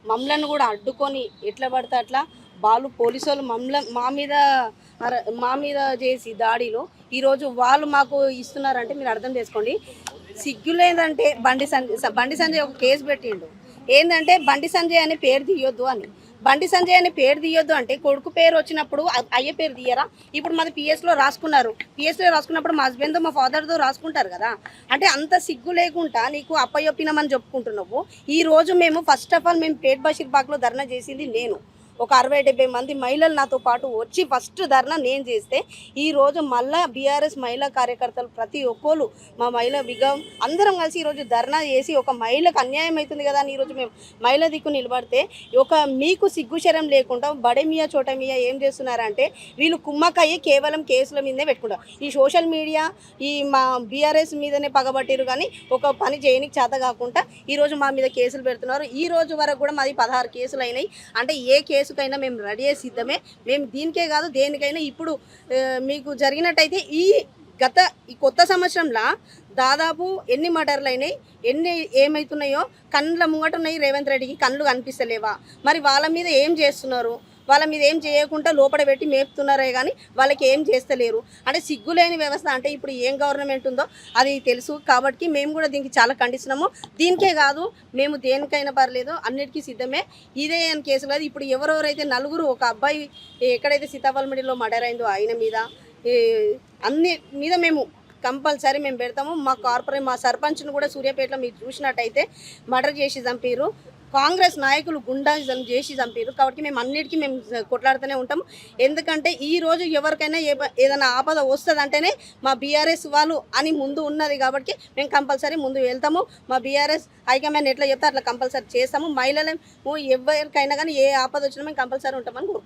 మమ్మల్ని కూడా అడ్డుకొని ఎట్లా పడితే అట్లా వాళ్ళు పోలీసు వాళ్ళు మా మీద చేసి దాడిలో ఈరోజు వాళ్ళు మాకు ఇస్తున్నారంటే మీరు అర్థం చేసుకోండి. సిగ్గులేదంటే బండి సంజయ్ ఒక కేసు పెట్టిండు. ఏంటంటే బండి సంజయ్ అనే పేరు తీయొద్దు అని. బండి సంజయ్ అనే పేరు తీయొద్దు అంటే కొడుకు పేరు వచ్చినప్పుడు అయ్యే పేరు తీయరా? ఇప్పుడు మాది పిఎస్లో రాసుకున్నారు. పిఎస్లో రాసుకున్నప్పుడు మా హస్బెండ్తో మా ఫాదర్తో రాసుకుంటారు కదా. అంటే అంత సిగ్గు లేకుండా నీకు అప్పయ్యొప్పినామని చెప్పుకుంటున్నావు. ఈ రోజు మేము ఫస్ట్ ఆఫ్ ఆల్ మేము పేట్ బషీర్బాగ్లో ధర్నా చేసింది నేను. ఒక 60-70 మంది మహిళలు నాతో పాటు వచ్చి ఫస్ట్ ధర్నా నేను చేస్తే ఈరోజు మళ్ళా బీఆర్ఎస్ మహిళా కార్యకర్తలు ప్రతి ఒక్కరు మా మహిళా విగం అందరం కలిసి ఈరోజు ధర్నా చేసి ఒక మహిళకు అన్యాయం అవుతుంది కదా అని ఈరోజు మేము మహిళ దిక్కు నిలబడితే మీకు సిగ్గుశరం లేకుండా బడేమియా చోటమియా ఏం చేస్తున్నారంటే వీళ్ళు కుమ్మకయ్యి కేవలం కేసుల మీదనే పెట్టుకుంటారు. ఈ సోషల్ మీడియా మా బీఆర్ఎస్ మీదనే పగబట్టిరు కానీ ఒక పని చేయనికి చేత కాకుండా ఈరోజు మా మీద కేసులు పెడుతున్నారు. ఈ రోజు వరకు కూడా మాది 16 కేసులు అయినాయి. అంటే ఏ కేసు కైనా మేము రెడీ అయ్యే సిద్ధమే. మేము దీనికే కాదు దేనికైనా ఇప్పుడు మీకు జరిగినట్టయితే ఈ కొత్త సంవత్సరంలో దాదాపు ఎన్ని మర్డర్లు అయినాయి, ఎన్ని ఏమవుతున్నాయో కళ్ళ ముంగట ఉన్నాయి. రేవంత్ రెడ్డికి కళ్ళు కనిపిస్తలేవా? మరి వాళ్ళ మీద ఏం చేస్తున్నారు? వాళ్ళ మీద ఏం చేయకుండా లోపల పెట్టి మేపుతున్నారే కానీ వాళ్ళకి ఏం చేస్తలేరు. అంటే సిగ్గులేని వ్యవస్థ. అంటే ఇప్పుడు ఏం గవర్నమెంట్ ఉందో అది తెలుసు కాబట్టి మేము కూడా దీనికి చాలా ఖండిస్తున్నాము. దీనికే కాదు మేము దేనికైనా పర్లేదు అన్నిటికీ సిద్ధమే. ఇదే అని కేసు కాదు. ఇప్పుడు ఎవరెవరైతే నలుగురు ఒక అబ్బాయి ఎక్కడైతే సీతాఫలమిడిలో మర్డర్ అయిందో ఆయన మీద అన్ని మీద మేము కంపల్సరీ మేము పెడతాము. మా సర్పంచ్ను కూడా సూర్యాపేటలో మీరు చూసినట్టయితే మర్డర్ చేసి చంపారు. కాంగ్రెస్ నాయకులు గుండాయిజం చేసి చంపారు. కాబట్టి మేము అన్నిటికీ మేము కొట్లాడుతూనే ఉంటాము. ఎందుకంటే ఈరోజు ఎవరికైనా ఏదైనా ఆపద వస్తుందంటేనే మా బీఆర్ఎస్ వాళ్ళు అని ముందు ఉన్నది కాబట్టి మేము కంపల్సరీ ముందు వెళ్తాము. మా బీఆర్ఎస్ హైకమాండ్ ఎట్లా చెప్తే అట్లా కంపల్సరీ చేస్తాము. మహిళలు ఎవరికైనా కానీ ఏ ఆపద వచ్చినా మేము కంపల్సరీ ఉంటామని కోరుకుంటాము.